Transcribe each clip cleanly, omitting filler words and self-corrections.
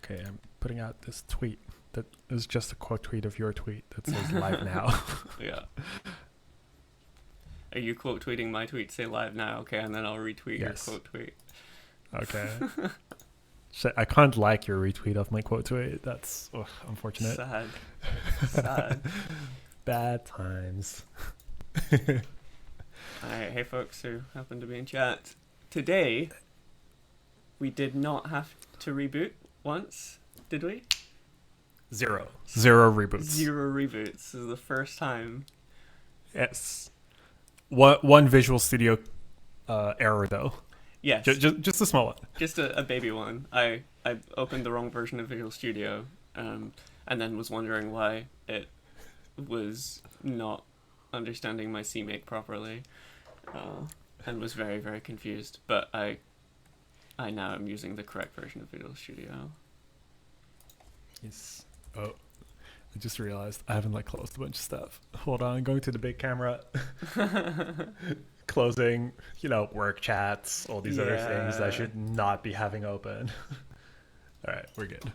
Okay, I'm putting out this tweet that is just a quote tweet of your tweet that says live now. Yeah. Are you quote tweeting my tweet? Say live now, okay, and then I'll retweet your Yes. quote tweet. Okay. So I can't like your retweet of my quote tweet. That's unfortunate. Sad. Sad. Bad times. Alright, hey folks who happen to be in chat. Today, we did not have to reboot once, did we? Zero reboots. Zero reboots. This is the first time. Yes. One Visual Studio error though. Yes. Just a small one. Just a baby one. I opened the wrong version of Visual Studio, and then was wondering why it was not understanding my CMake properly, and was very, very confused. But I now am using the correct version of Visual Studio. Yes. Oh, I just realized I haven't closed a bunch of stuff. Hold on, going to the big camera. Closing, work chats, all these other things that I should not be having open. All right, we're good.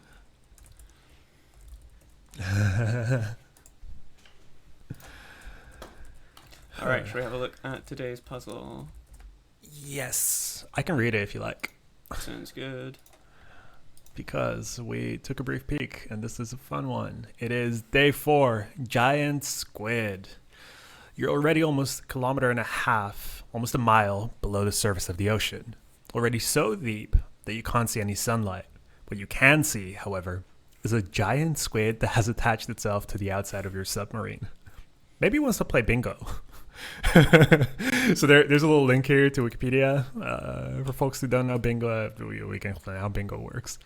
All right, should we have a look at today's puzzle? Yes, I can read it if you like. Sounds good. Because we took a brief peek, and this is a fun one. It is day 4, giant squid. You're already almost 1.5 kilometers, almost a mile below the surface of the ocean. Already so deep that you can't see any sunlight. What you can see, however, is a giant squid that has attached itself to the outside of your submarine. Maybe it wants to play bingo. So there's a little link here to Wikipedia. For folks who don't know bingo, we can explain how bingo works.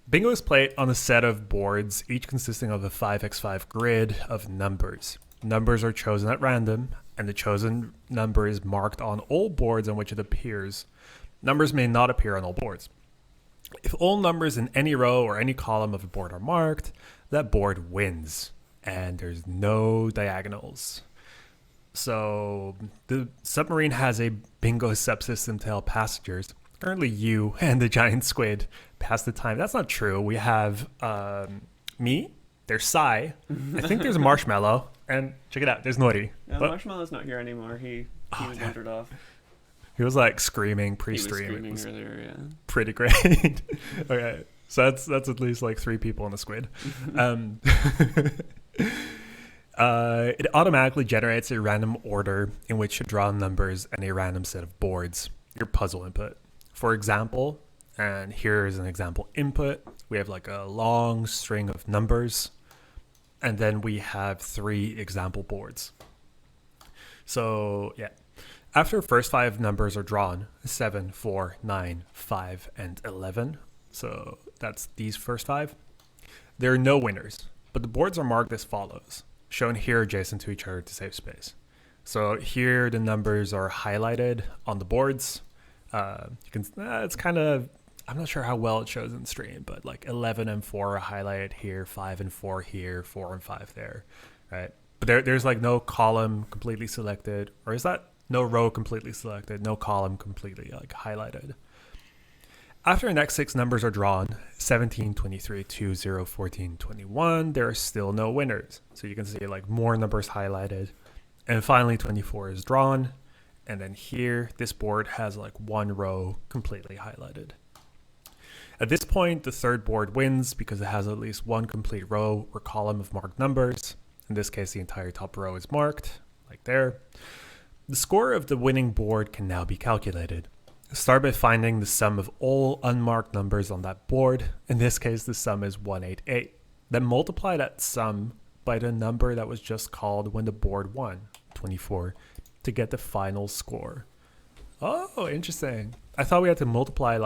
Bingo is played on a set of boards, each consisting of a 5x5 grid of numbers. Numbers are chosen at random, and the chosen number is marked on all boards on which it appears. Numbers may not appear on all boards. If all numbers in any row or any column of a board are marked, that board wins, and there's no diagonals. So the submarine has a bingo subsystem to help passengers. Currently you and the giant squid pass the time. That's not true. We have me, there's Sai, I think there's a Marshmallow, and check it out, there's Nori. No, Marshmallow's not here anymore. He was wandered off. He was screaming pre-stream. He was screaming earlier, yeah. Pretty great. Okay, so that's at least 3 people in the squid. It automatically generates a random order in which to draw numbers and a random set of boards, your puzzle input. For example, and here's an example input, we have a long string of numbers, and then we have 3 example boards. So yeah, after the first 5 numbers are drawn, 7, 4, 9, 5, and 11, so that's these first 5, there are no winners, but the boards are marked as follows, shown here adjacent to each other to save space. So here the numbers are highlighted on the boards. You can it's kind of, I'm not sure how well it shows in stream, but 11 and 4 are highlighted here, 5 and 4 here, 4 and 5 there, right? But there's no column completely selected, or is that no row completely selected, no column completely highlighted. After the next 6 numbers are drawn, 17, 23, 2, 0, 14, 21, there are still no winners. So you can see more numbers highlighted. And finally 24 is drawn. And then here, this board has 1 row completely highlighted. At this point, the third board wins because it has at least 1 complete row or column of marked numbers. In this case, the entire top row is marked, like there. The score of the winning board can now be calculated. Start by finding the sum of all unmarked numbers on that board. In this case, the sum is 188. Then multiply that sum by the number that was just called when the board won, 24, to get the final score. Oh, interesting. I thought we had to multiply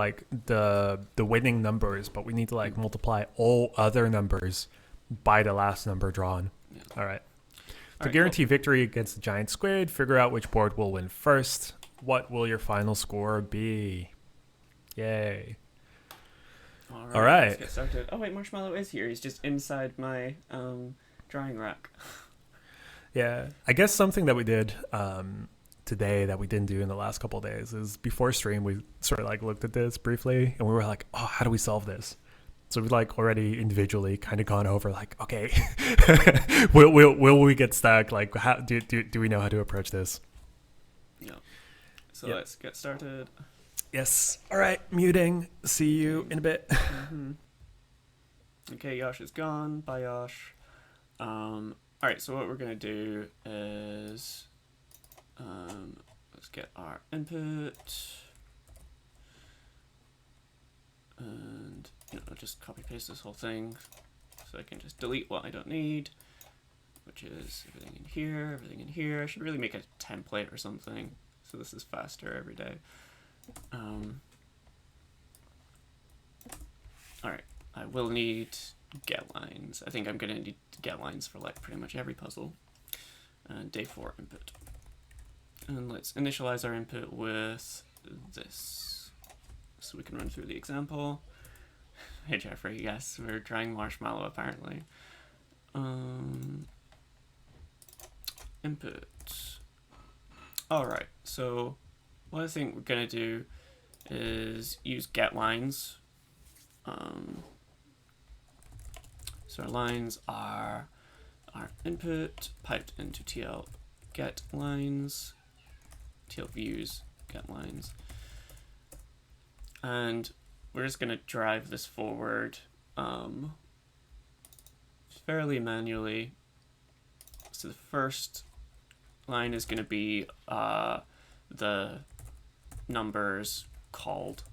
the winning numbers, but we need to multiply all other numbers by the last number drawn. Yeah. All right. To guarantee victory against the giant squid, figure out which board will win first. What will your final score be? Yay. All right. Let's get started. Oh wait, Marshmallow is here. He's just inside my drying rack. Yeah. I guess something that we did today that we didn't do in the last couple of days is before stream we sort of looked at this briefly and we were oh, how do we solve this? So we've like already individually kind of gone over like, okay, will we get stuck? Like, how do we know how to approach this? Yeah. So Yep. let's get started. Yes. All right. Muting. See you Okay. in a bit. Okay, Yash is gone. Bye, Yash. All right. So what we're gonna do is, let's get our input, and I'll just copy paste this whole thing, so I can just delete what I don't need, which is everything in here, everything in here. I should really make a template or something, so this is faster every day. Alright, I will need get lines. I think I'm going to need get lines for like pretty much every puzzle. And day 4 input. And let's initialize our input with this, so we can run through the example. Hey Jeffrey, yes, we're trying marshmallow apparently. Input. Alright, so what I think we're going to do is use get lines. So our lines are our input piped into TL get lines, TL views get lines, and we're just going to drive this forward fairly manually. So the first line is going to be the numbers called,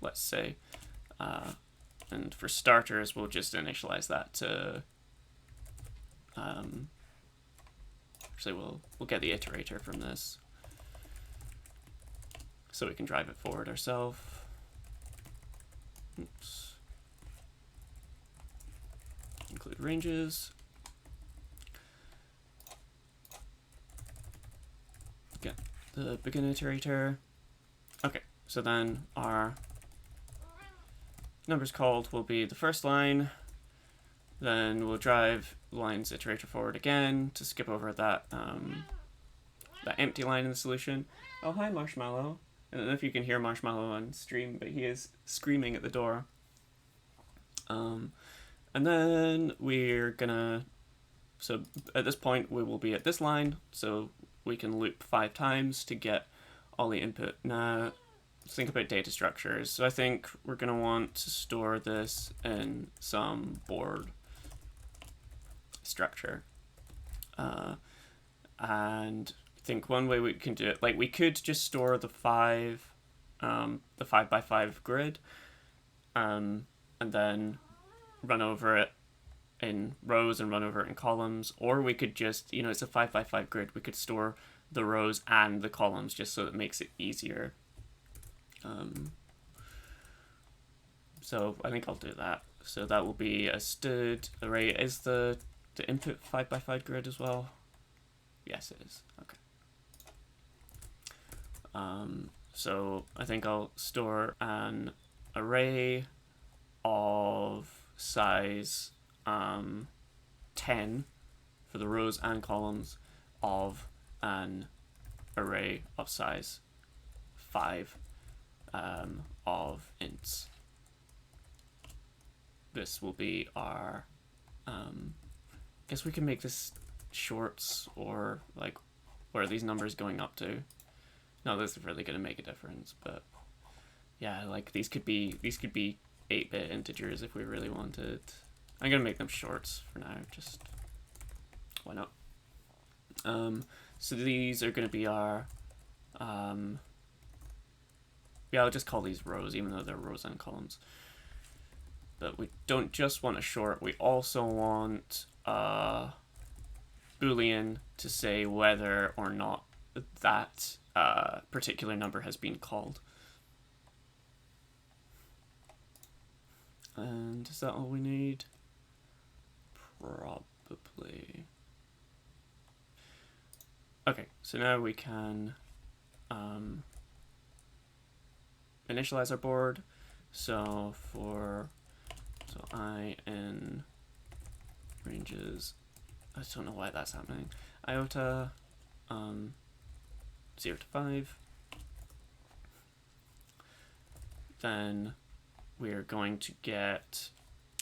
let's say, and for starters we'll just initialize that to actually we'll get the iterator from this so we can drive it forward ourselves. Oops. Include ranges. Get the begin iterator. Okay, so then our numbers called will be the first line, then we'll drive lines iterator forward again to skip over that that empty line in the solution. Oh, hi Marshmallow. I don't know if you can hear Marshmallow on stream, but he is screaming at the door. And then we're gonna, so at this point we will be at this line, so we can loop 5 times to get all the input. Now let's think about data structures. So I think we're gonna want to store this in some board structure, and I think one way we can do it, like we could just store the 5 by 5 grid, and then run over it in rows and run over it in columns, or we could just, it's a 5 by 5 grid, we could store the rows and the columns just so it makes it easier. So I think I'll do that. So that will be a std array. Is the input 5 by 5 grid as well? Yes, it is. Okay. So I think I'll store an array of size 10 for the rows and columns of an array of size 5 of ints. This will be our guess we can make this shorts, or like where are these numbers going up to? No, this is really going to make a difference, but yeah, like these could be 8-bit integers if we really wanted. I'm gonna make them shorts for now, just why not. So these are gonna be our yeah, I'll just call these rows even though they're rows and columns. But we don't just want a short, we also want a Boolean to say whether or not that particular number has been called. And is that all we need? Probably. Okay, so now we can initialize our board. So I in ranges, I don't know why that's happening, iota 0 to 5. Then we're going to get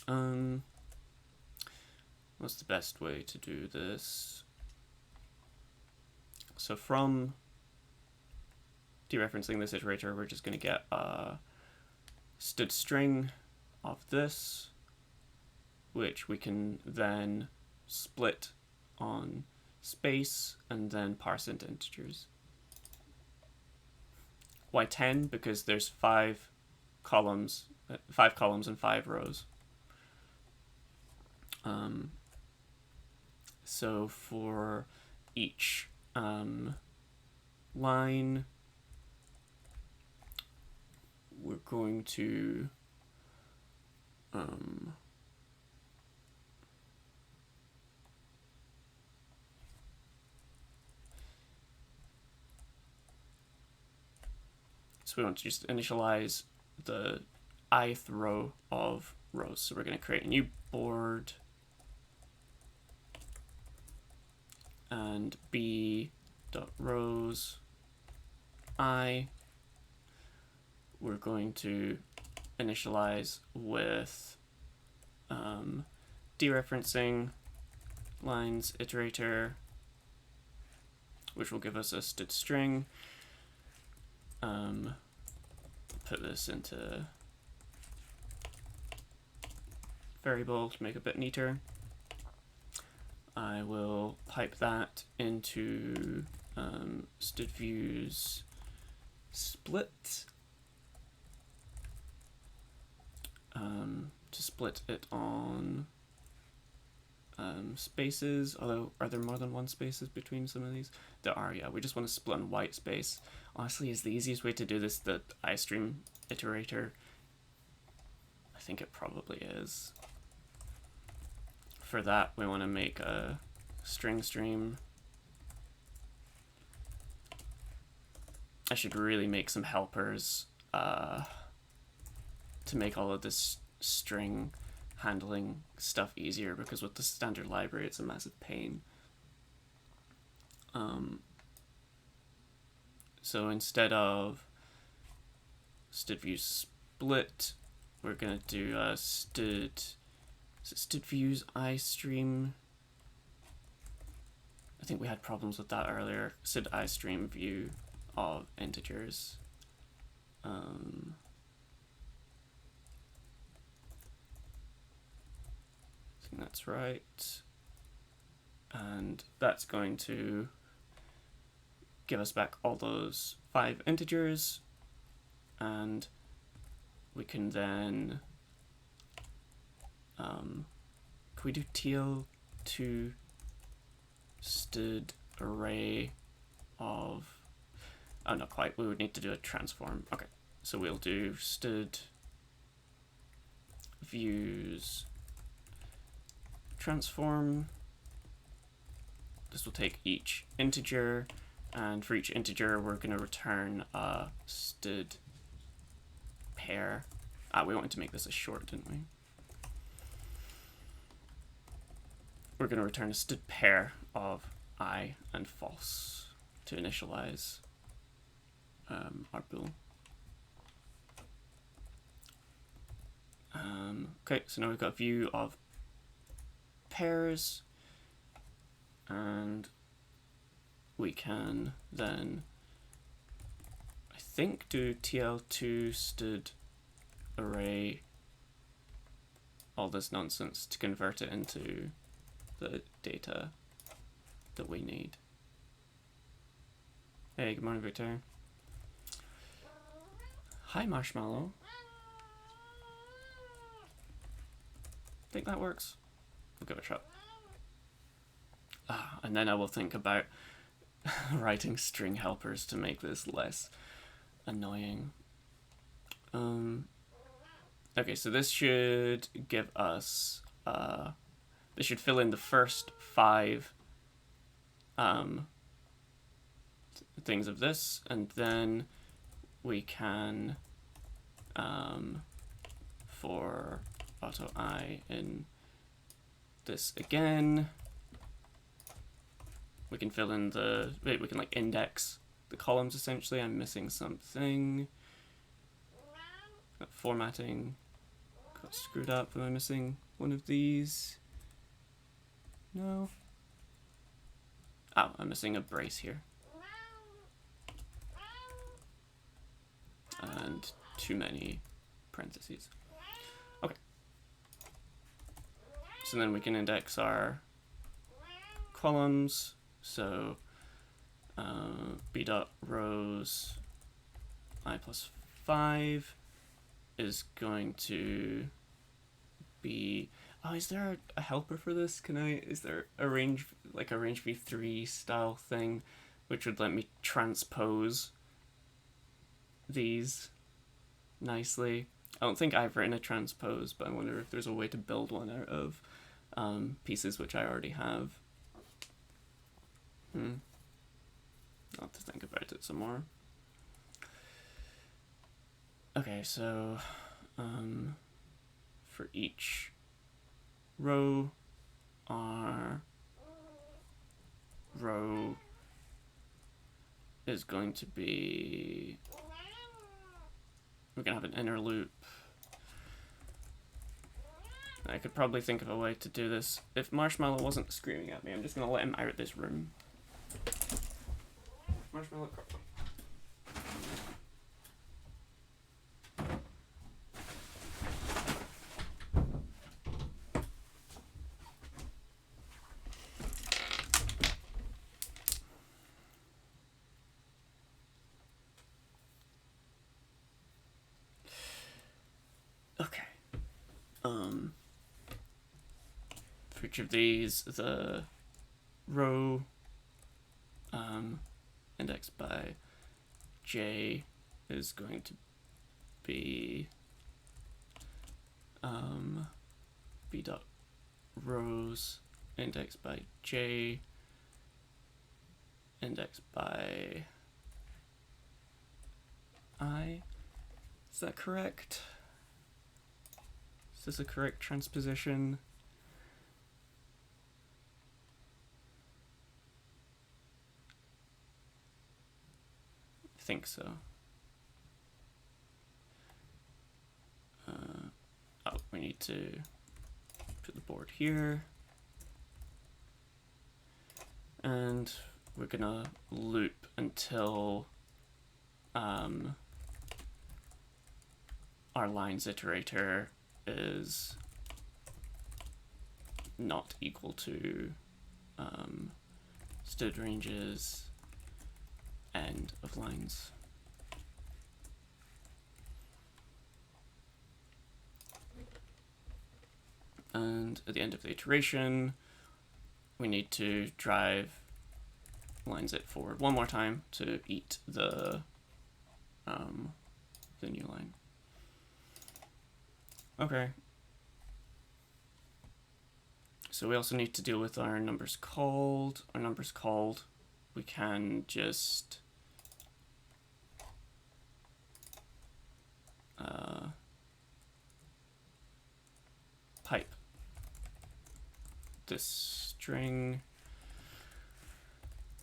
Um, what's the best way to do this? So from dereferencing this iterator, we're just going to get a std string of this, which we can then split on space and then parse into integers. Why 10? Because there's 5 columns and 5 rows. So for each line, we're going to so we want to just initialize the ith row of rows. So we're going to create a new board and b.rows I. We're going to initialize with dereferencing lines iterator, which will give us a std string. Put this into variable to make it a bit neater. I will pipe that into std views split to split it on spaces. Although, are there more than one spaces between some of these? There are, yeah. We just want to split on white space. Honestly, is the easiest way to do this the iStream iterator? I think it probably is. For that, we want to make a string stream. I should really make some helpers to make all of this string handling stuff easier, because with the standard library it's a massive pain. So instead of std views split, we're gonna do std views iStream. I think we had problems with that earlier. Std iStream view of integers. I think that's right. And that's going to give us back all those 5 integers, and we can then can we do TL2 std array of, oh, not quite, we would need to do a transform. Okay, so we'll do std views transform. This will take each integer, and for each integer we're going to return a std pair. We wanted to make this a short, didn't we? We're going to return a std pair of I and false to initialize our bool. Okay, so now we've got a view of pairs, and we can then, I think, do TL2 std array all this nonsense to convert it into the data that we need. Hey, good morning, Victor. Hi, Marshmallow. Think that works? We'll give it a shot. And then I will think about writing string helpers to make this less annoying. Okay, so this should give us, this should fill in the first 5 things of this, and then we can, for auto I in this again, we can fill in the, we can like index the columns essentially. I'm missing something. Got formatting, got screwed up. Am I missing one of these? No. Oh, I'm missing a brace here. And too many parentheses. Okay. So then we can index our columns. So b dot rows I plus 5 is going to be... Oh, is there a helper for this? Is there a range v3 style thing which would let me transpose these nicely? I don't think I've written a transpose, but I wonder if there's a way to build one out of pieces which I already have. I'll have to think about it some more. Okay, so for each row, our row is going to be... We're going to have an inner loop. I could probably think of a way to do this. If Marshmallow wasn't screaming at me, I'm just going to let him out of this room. Marshmallow, okay. For each of these, the row indexed by j is going to be b dot rows indexed by j indexed by I. Is that correct? Is this a correct transposition? I think so. Oh, we need to put the board here. And we're gonna loop until our lines iterator is not equal to std ranges end of lines. And at the end of the iteration, we need to drive lines it forward one more time to eat the new line. Okay. So we also need to deal with our numbers called. Our numbers called, we can just pipe this string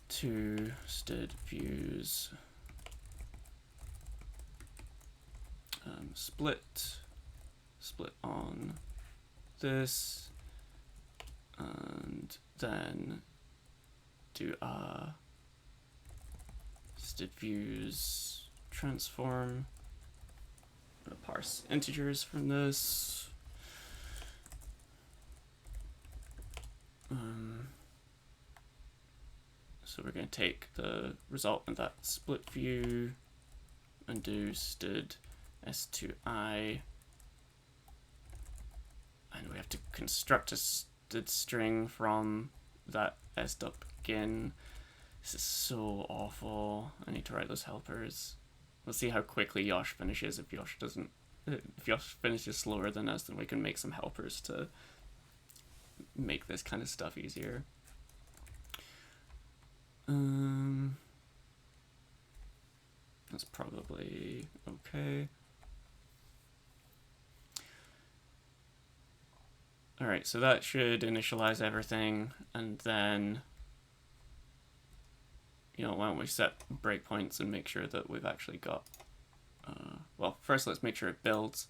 to std views split on this, and then do a std views transform, parse integers from this. So we're going to take the result in that split view and do std s2i, and we have to construct a std string from that s.begin. This is so awful. I need to write those helpers. We'll see how quickly Yosh finishes. If Yosh finishes slower than us, then we can make some helpers to make this kind of stuff easier. That's probably okay. Alright, so that should initialize everything, and then, you know, why don't we set breakpoints and make sure that we've actually got, well, first let's make sure it builds,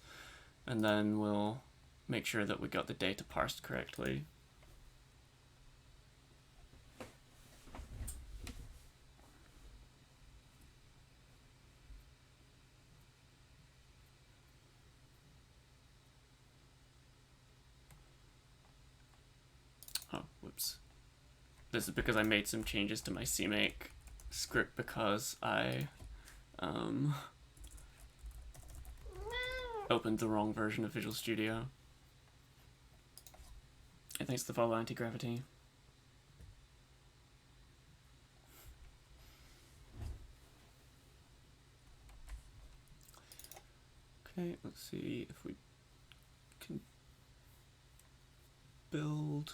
and then we'll make sure that we got the data parsed correctly. Oh, whoops. This is because I made some changes to my CMake script because I opened the wrong version of Visual Studio. And thanks to the follow anti-gravity. Okay, let's see if we can build.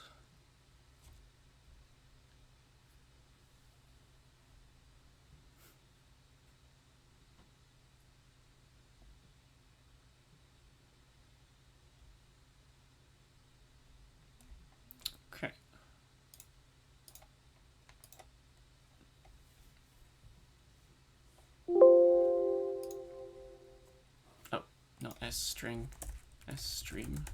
Okay. Oh, not S string, S stream.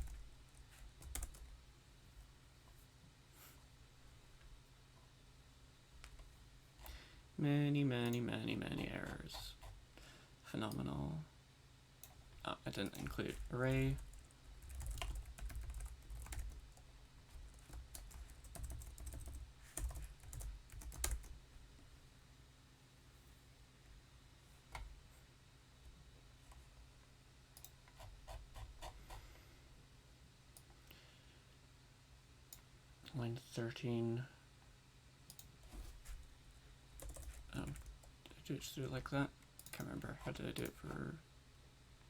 Many errors. Phenomenal. Oh, I didn't include array. Line 13. Did I just do it like that? Can't remember. How did I do it for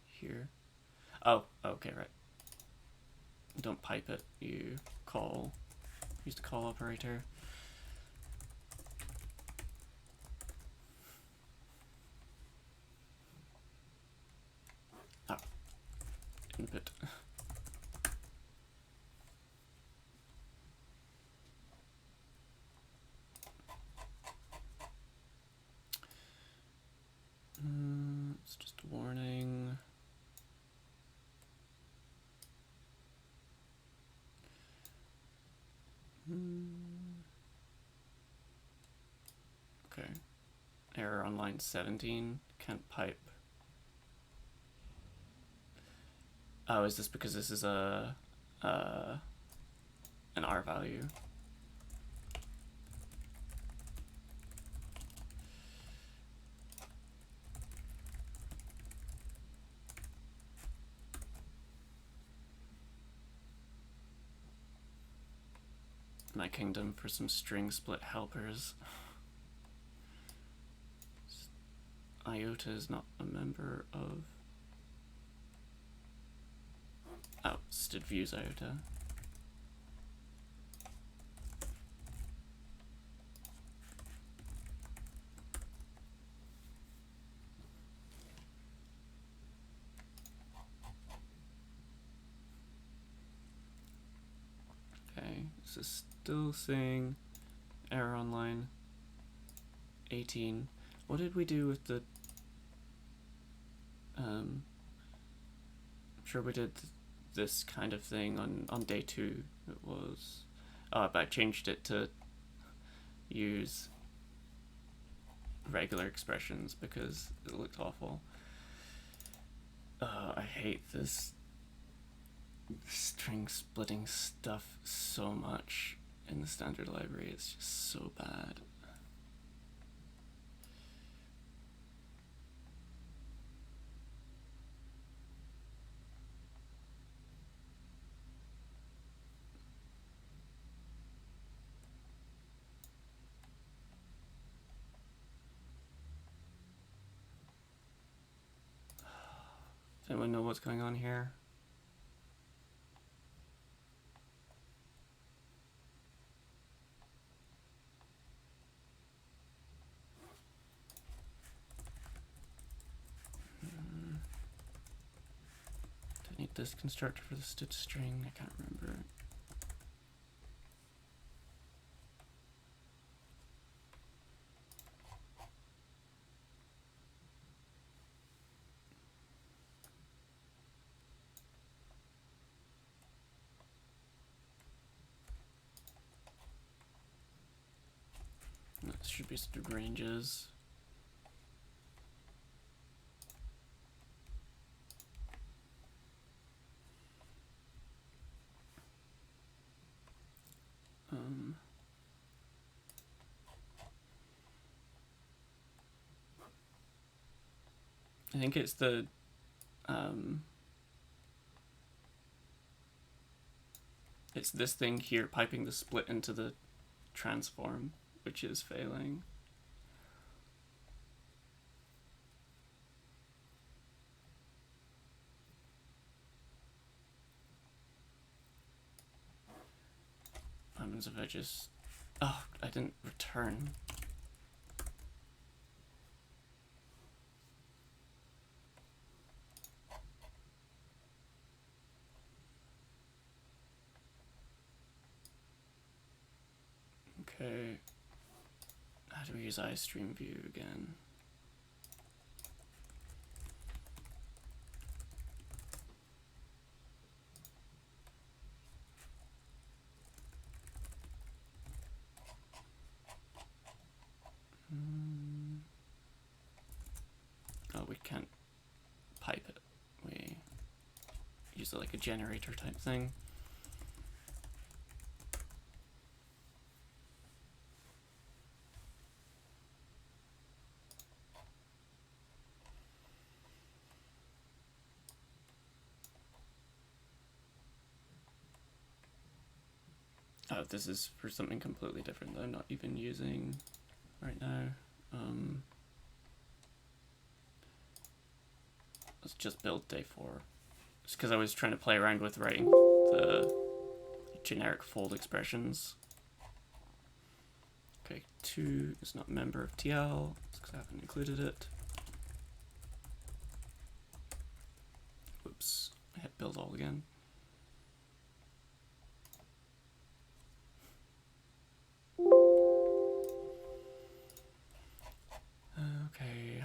here? Oh, okay, right. Don't pipe it. You call. Use the call operator. Ah, input. It's just a warning. Okay. Error on line 17. Can't pipe. Oh, is this because this is an R value? My kingdom for some string split helpers. IOTA is not a member of. Oh, std views IOTA. Okay, this is still saying error on line 18. What did we do with the I'm sure we did this kind of thing on day 2. It was but I changed it to use regular expressions because it looked awful. I hate this string splitting stuff so much in the standard library. It's just so bad. Does anyone know what's going on here? Do I need this constructor for the stitch string? I can't remember. This should be stood ranges. I think it's the it's this thing here piping the split into the transform, which is failing. What happens if I just... Oh, I didn't return. Okay. How do we use iStream View again? Oh, we can't pipe it. We use it like a generator type thing. Oh, this is for something completely different that I'm not even using right now. Let's just build day 4. It's because I was trying to play around with writing the generic fold expressions. Okay, 2 is not a member of TL. It's because I haven't included it. Whoops, I hit build all again. Okay.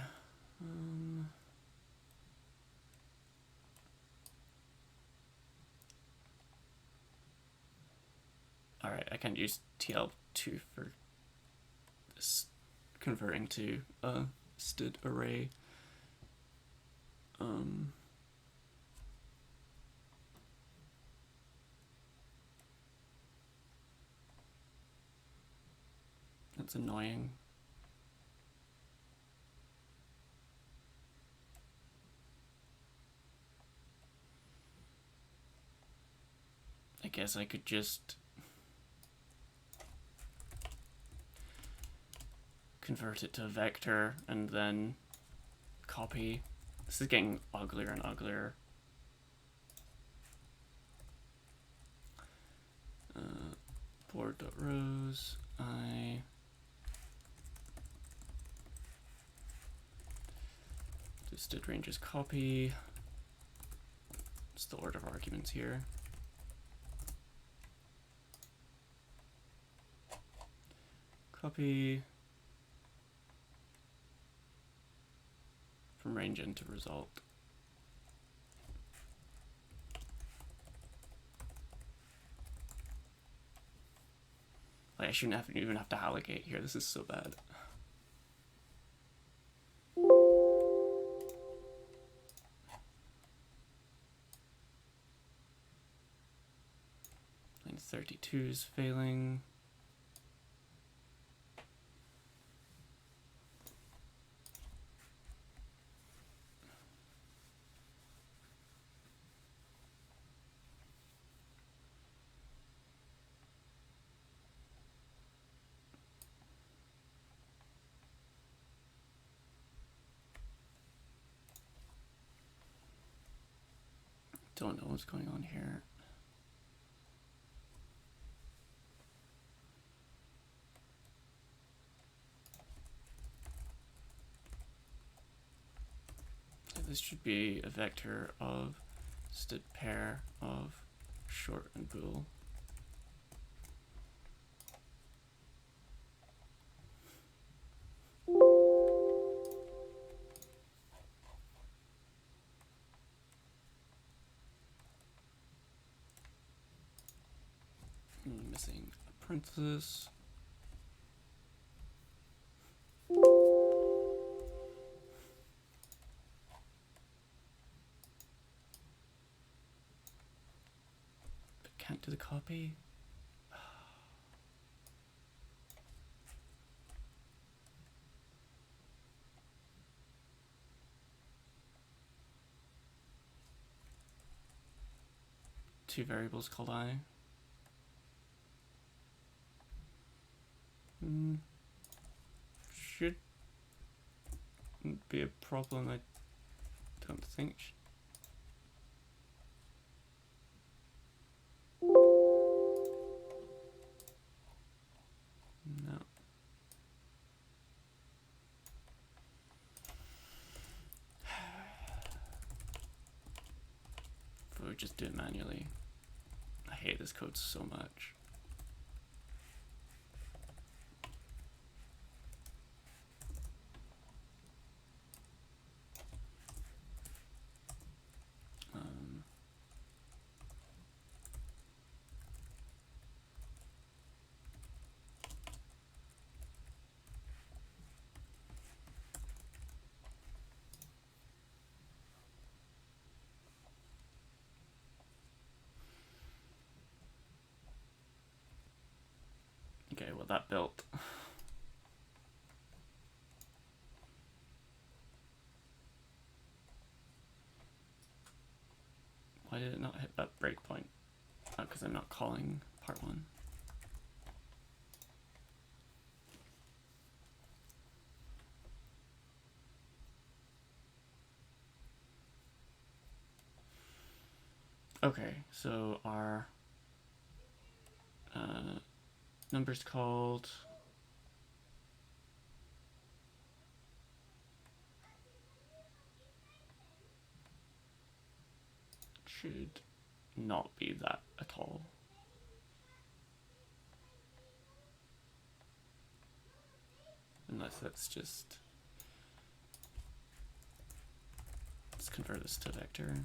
Alright, I can't use TL2 for this converting to a std array. That's annoying. I guess I could just convert it to a vector and then copy. This is getting uglier and uglier. Board.rows, I just did ranges copy. It's the order of arguments here. Copy from range into result. Like, I shouldn't even have to allocate here. This is so bad. Line 32 is failing. Don't know what's going on here. This should be a vector of std pair of short and bool. Missing a parenthesis. point to the copy. Two variables called I. Should be a problem, I don't think. No. If we just do it manually. I hate this code so much. Okay, well that built. Why did it not hit that breakpoint? Oh, because I'm not calling part one. Okay, so our number's called should not be that at all. Unless that's just, let's convert this to vector.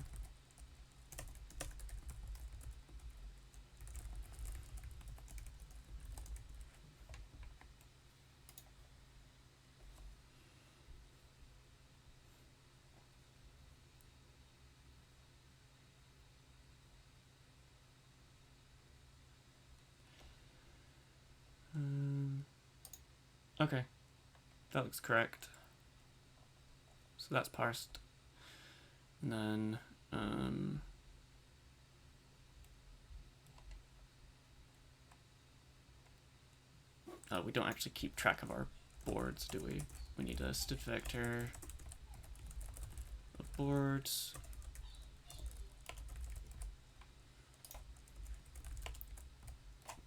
Okay, that looks correct. So that's parsed. And then we don't actually keep track of our boards, do we? We need a std vector of boards.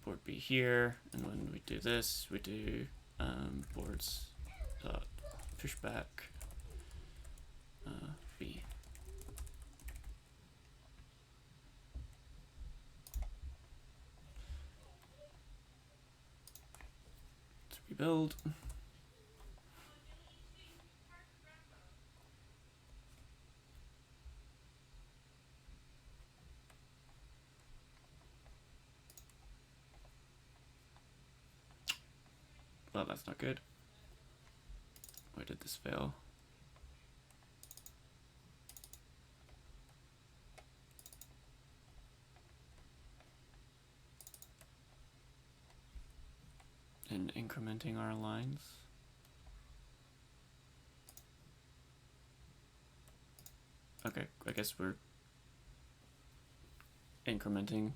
Board B here, and when we do this, we do boards dot pushback B. Let's rebuild. Well, that's not good. Why did this fail? In incrementing our lines. Okay, I guess we're incrementing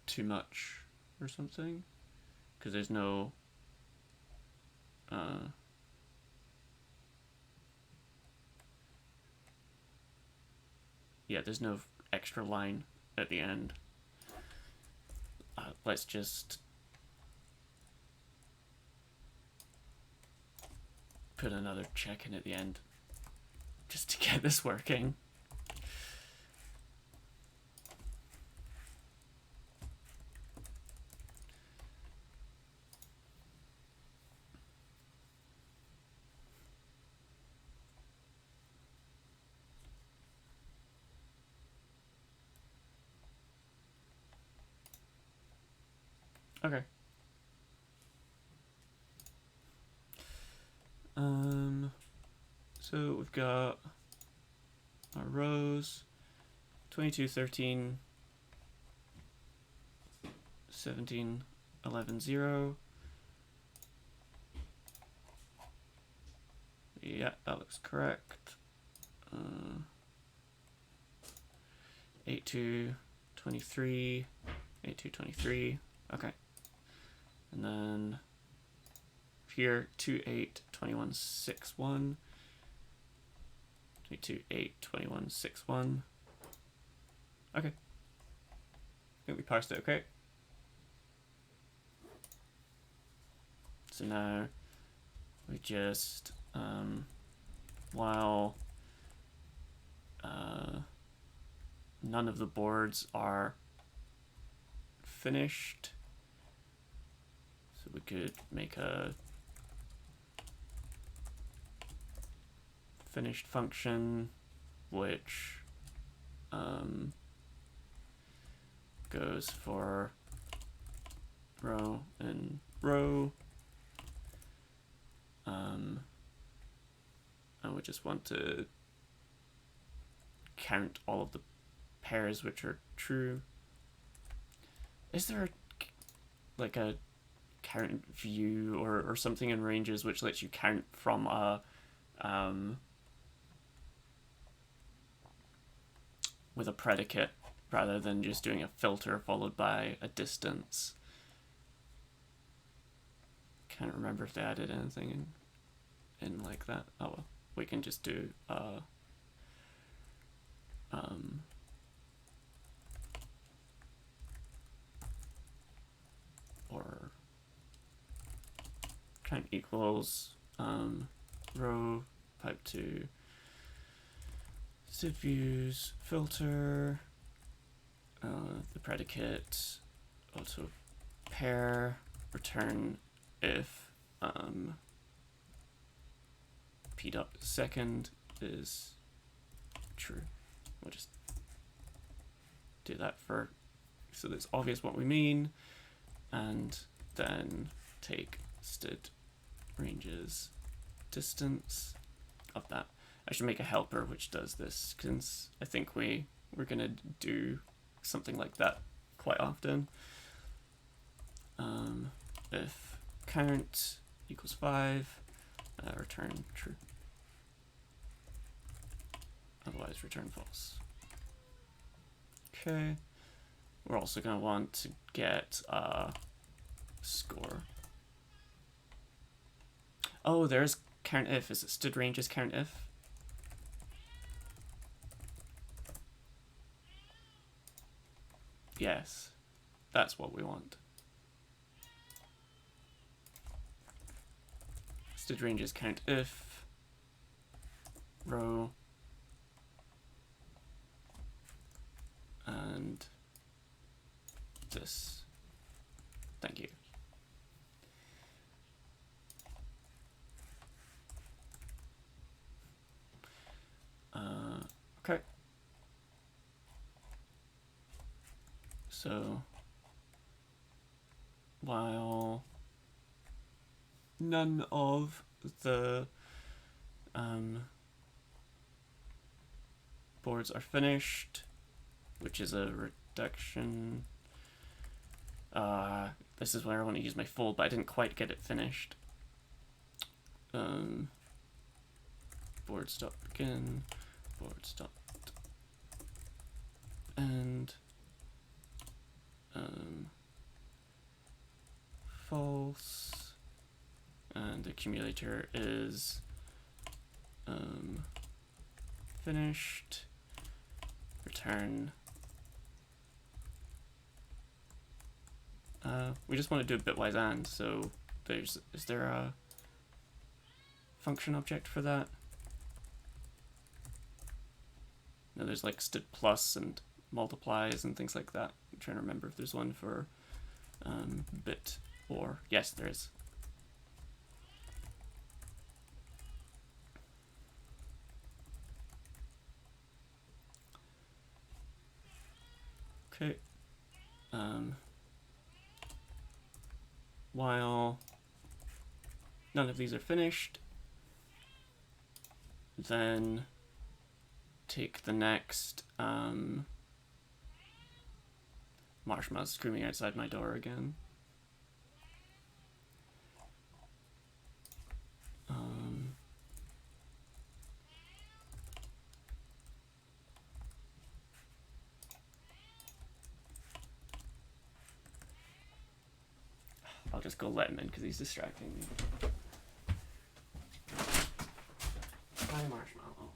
too much or something, because there's no yeah, there's no extra line at the end. Let's just put another check in at the end just to get this working. Okay. So we've got our rows, 22, 13, 1711 Yeah, that looks correct. 8223 8223 Okay. And then here 282161 2282161 Okay. I think we parsed it okay. So now we just while none of the boards are finished, so we could make a finished function which goes for row and row, and we just want to count all of the pairs which are true. Is there like a count view or something in ranges which lets you count from a with a predicate rather than just doing a filter followed by a distance? Can't remember if they added anything in like that. Oh well, we can just do or count equals row pipe to sid views filter the predicate auto pair return if p dot second is true. We'll just do that for so that it's obvious what we mean, and then take std ranges distance of that. I should make a helper which does this since I think we're gonna do something like that quite often. If count equals 5, return true. Otherwise return false. Okay. We're also going to want to get a score. Oh, there's count if. Is it std ranges count if? Yes, that's what we want. Std ranges count if row and this. Thank you. Okay. So while none of the boards are finished, which is a reduction. This is where I want to use my fold, but I didn't quite get it finished. Board stop begin, board stop end, false, and the accumulator is finished, return. We just want to do a bitwise and, so is there a function object for that? No, there's like std plus and multiplies and things like that. I'm trying to remember if there's one for bit or, yes, there is. Okay. While none of these are finished, then take the next marshmallows screaming outside my door again. I'll just go let him in because he's distracting me. Hi, Marshmallow.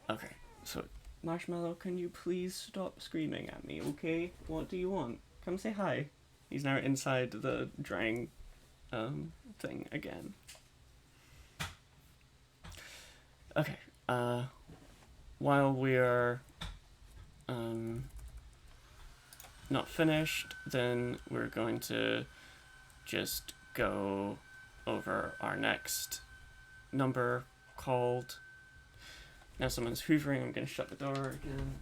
Okay, so Marshmallow, can you please stop screaming at me, okay? What do you want? Come say hi. He's now inside the drying thing again. Okay, while we're not finished, then we're going to just go over our next number called. Now someone's hoovering, I'm gonna shut the door again.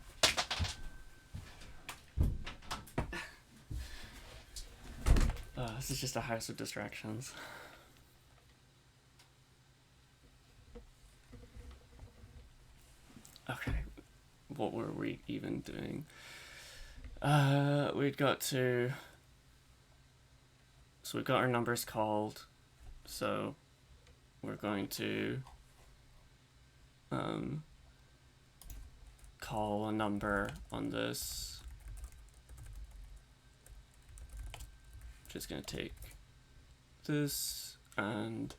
This is just a house of distractions. Okay, what were we even doing? We'd got to. So we've got our numbers called. So we're going to call a number on this. Just gonna take this and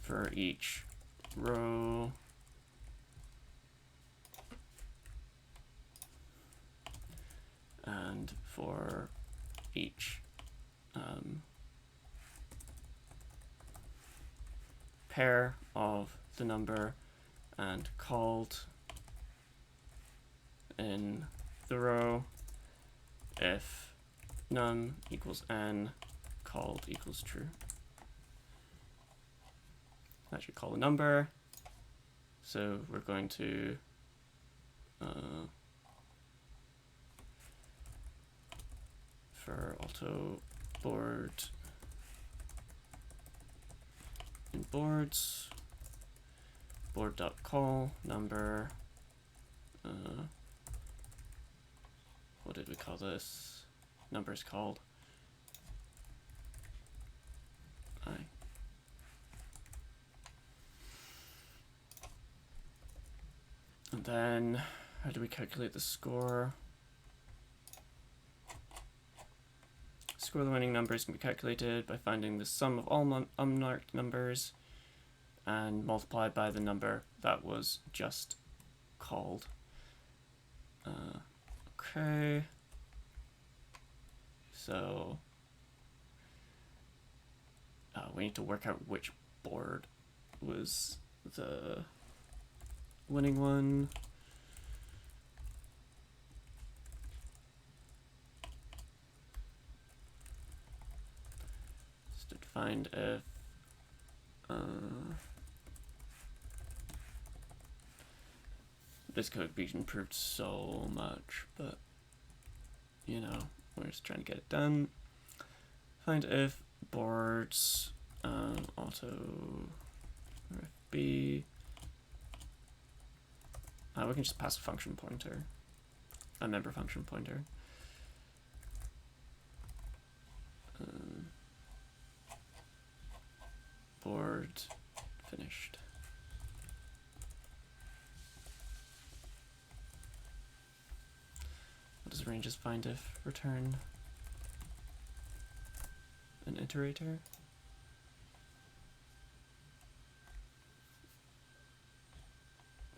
for each row and for each pair of the number and called in the row, if none equals n, called equals true. That should call a number. So we're going to for auto board in boards, board.call number, what did we call this? Numbers called I. And then how do we calculate the score? Score of the winning numbers can be calculated by finding the sum of all unmarked numbers and multiplied by the number that was just called. Okay. So we need to work out which board was the winning one. Just to find if this could be improved so much, but you know, we're just trying to get it done. Find if boards auto FB. We can just pass a function pointer, a member function pointer. Board finished. What does ranges find if return? An iterator?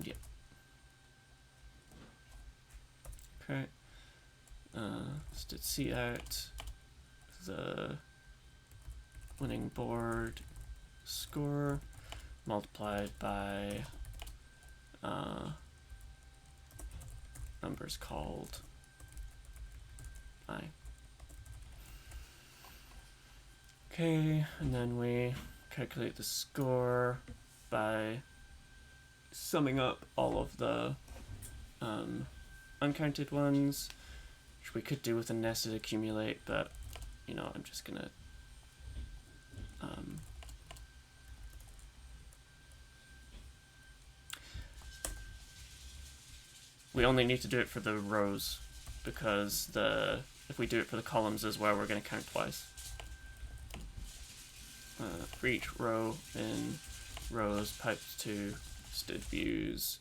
Yep. Okay. So did see out the winning board score multiplied by numbers called I. Okay, and then we calculate the score by summing up all of the uncounted ones, which we could do with a nested accumulate, but you know, I'm just gonna we only need to do it for the rows, because if we do it for the columns as well, we're going to count twice. For each row in rows, pipes to std views,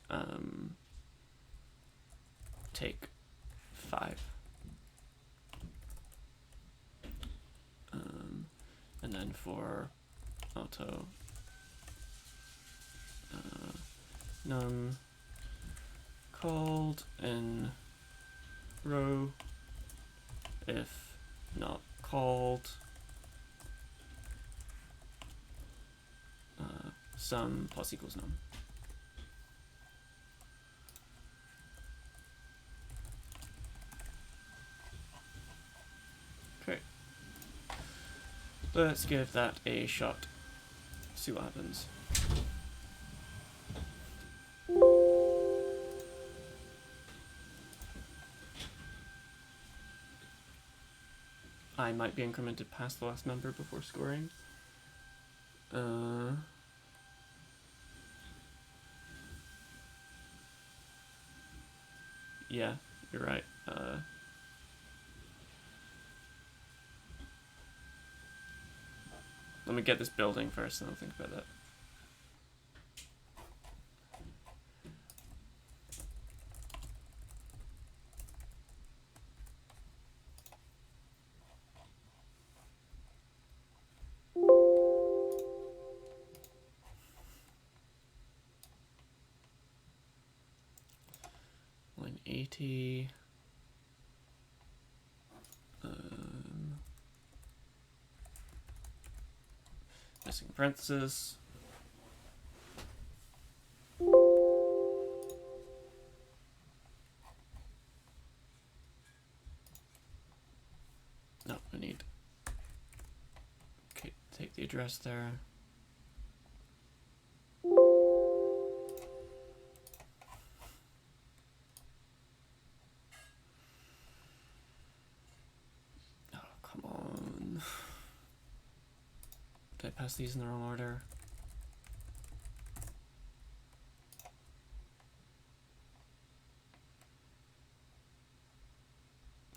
take 5. And then for auto, none called in row, if not called, sum plus equals none. Okay, let's give that a shot, see what happens. I might be incremented past the last number before scoring. Yeah, you're right. Let me get this building first, and I'll think about that. Line 80. Missing parenthesis. No, I need. Okay, take the address there. Oh, come on. Did I pass these in the wrong order?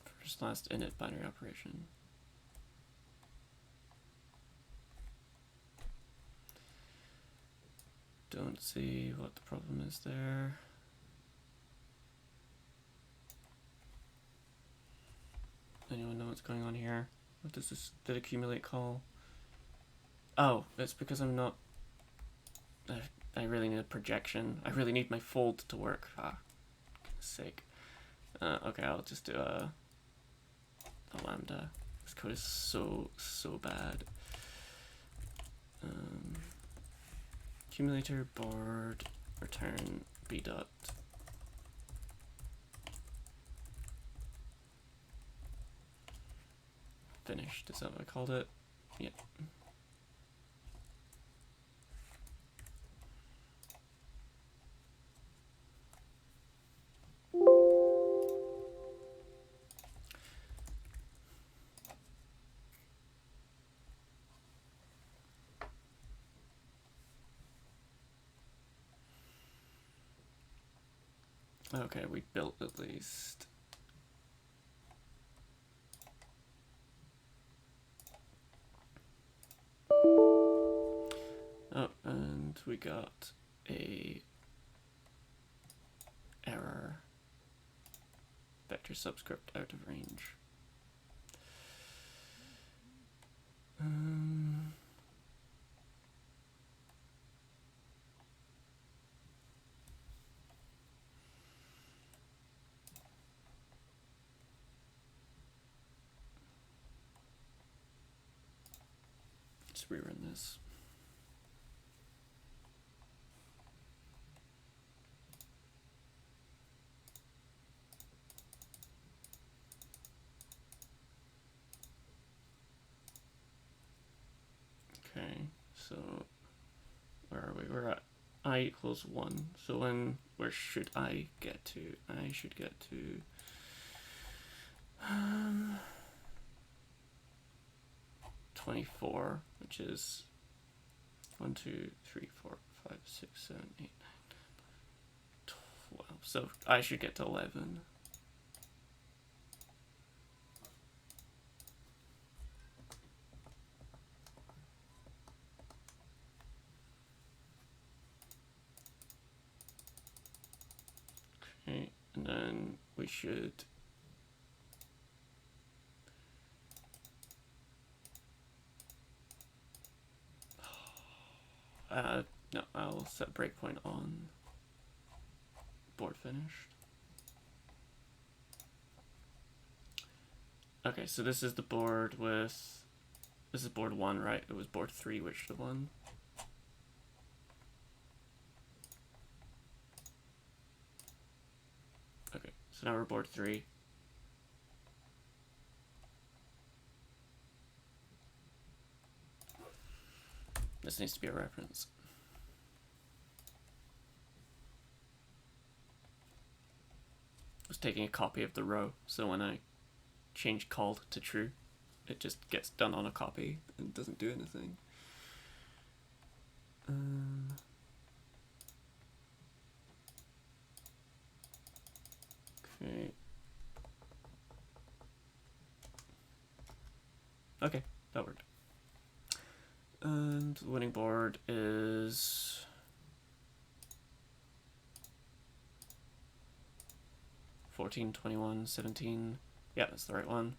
First, last, init, binary operation. Don't see what the problem is there. Anyone know what's going on here? What does this did accumulate call? Oh, it's because I'm not. I really need a projection. I really need my fold to work. Ah, for goodness sake. Okay, I'll just do a lambda. This code is so bad. Accumulator board return b dot. Finished. Is that what I called it? Yeah. Okay, we built at least. Oh, and we got a error. Vector subscript out of range. Let's rerun this. Okay, so where are we? We're at I equals 1. So where should I get to? I should get to 24, which is 1, 2, 3, 4, 5, 6, 7, 8, 12. So I should get to 11. Okay, and then we should no, I'll set breakpoint on board finished. Okay, so this is the board with, this is board 1, right? It was board 3, which the one? Okay, so now we're board 3. This needs to be a reference. I was taking a copy of the row, so when I change called to true, it just gets done on a copy and doesn't do anything. Okay. Okay, that worked. And the winning board is 14, 21, 17. Yeah, that's the right one.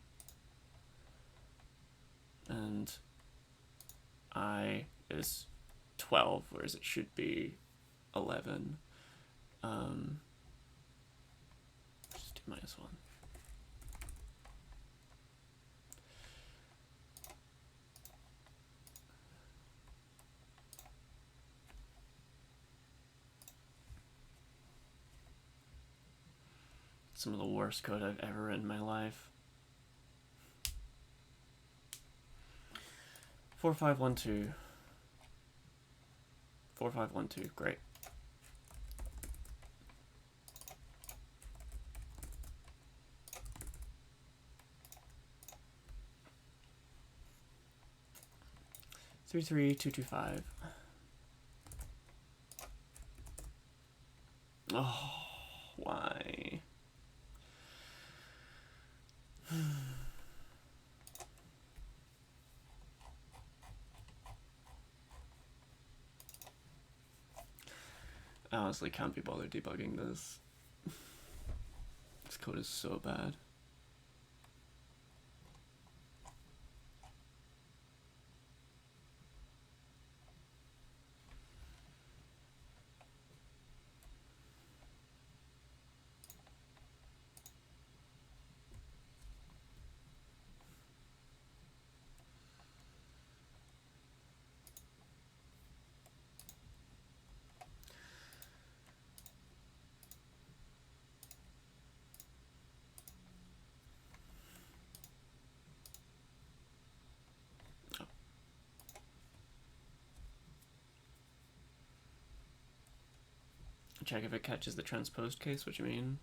And I is 12, whereas it should be 11. Just do -1. Some of the worst code I've ever written in my life. 4, 5, 1, 2. 4, 5, 1, 2. Great. Three, 3, 2, 2, 5. Oh, why? I honestly can't be bothered debugging this. This code is so bad. Check if it catches the transposed case, what you mean?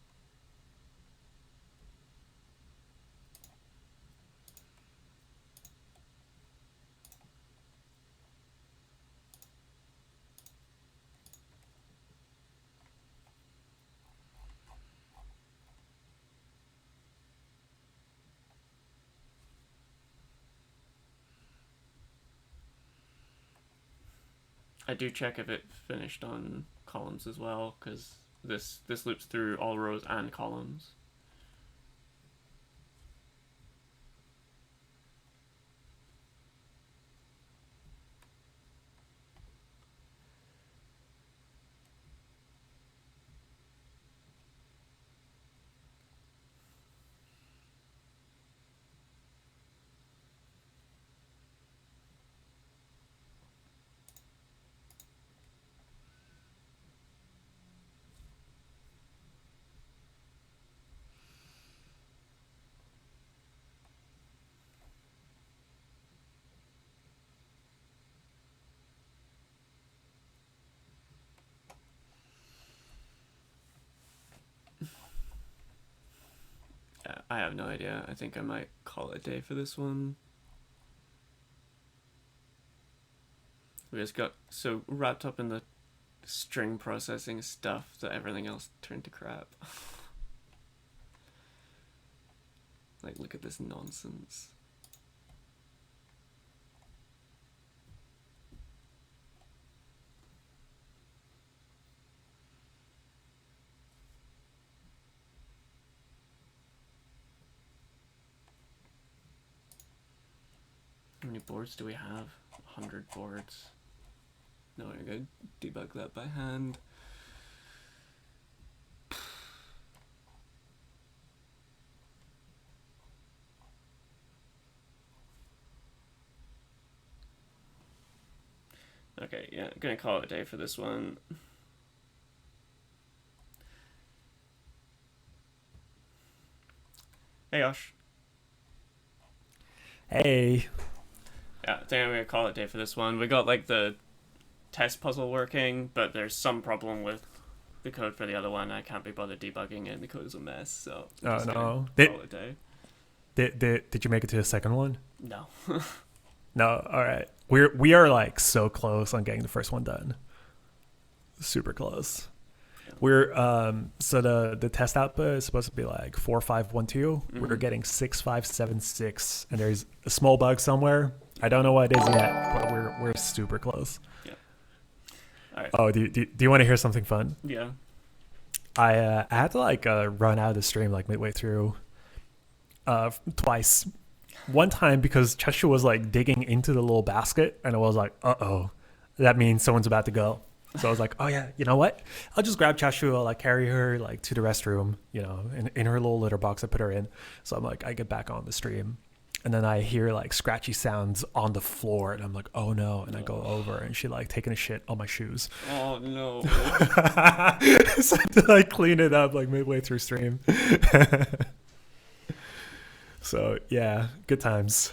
I do check if it finished on columns as well, because this loops through all rows and columns. I have no idea. I think I might call it a day for this one. We just got so wrapped up in the string processing stuff that everything else turned to crap. Like, look at this nonsense. How many boards do we have? 100 boards. No, I'm gonna debug that by hand. Okay, yeah, I'm gonna call it a day for this one. Hey, Josh. Hey. Yeah, I think I'm gonna call it a day for this one. We got like the test puzzle working, but there's some problem with the code for the other one. I can't be bothered debugging it, and the code is a mess, so I'm Oh just gonna no. call it a day. Did you make it to the second one? No. No. All right. We are like so close on getting the first one done. Super close. We're so the test output is supposed to be like 4512. We're getting 6576, and there's a small bug somewhere. I don't know what it is yet, but we're super close. Yeah. All right. Oh, do you want to hear something fun? Yeah. I had to like run out of the stream like midway through twice. One time because Cheshire was like digging into the little basket, and I was like, uh-oh, that means someone's about to go. So I was like, oh yeah, you know what? I'll just grab Cheshire, I'll like carry her like to the restroom, you know, in her little litter box I put her in. So I'm like, I get back on the stream, and then I hear like scratchy sounds on the floor, and I'm like, oh no, and I go over, and she like taking a shit on my shoes. Oh no. So I had to like clean it up like midway through stream. So yeah, good times.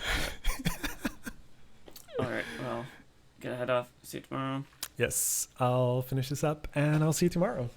All right. Well, gonna head off. See you tomorrow. Yes, I'll finish this up and I'll see you tomorrow.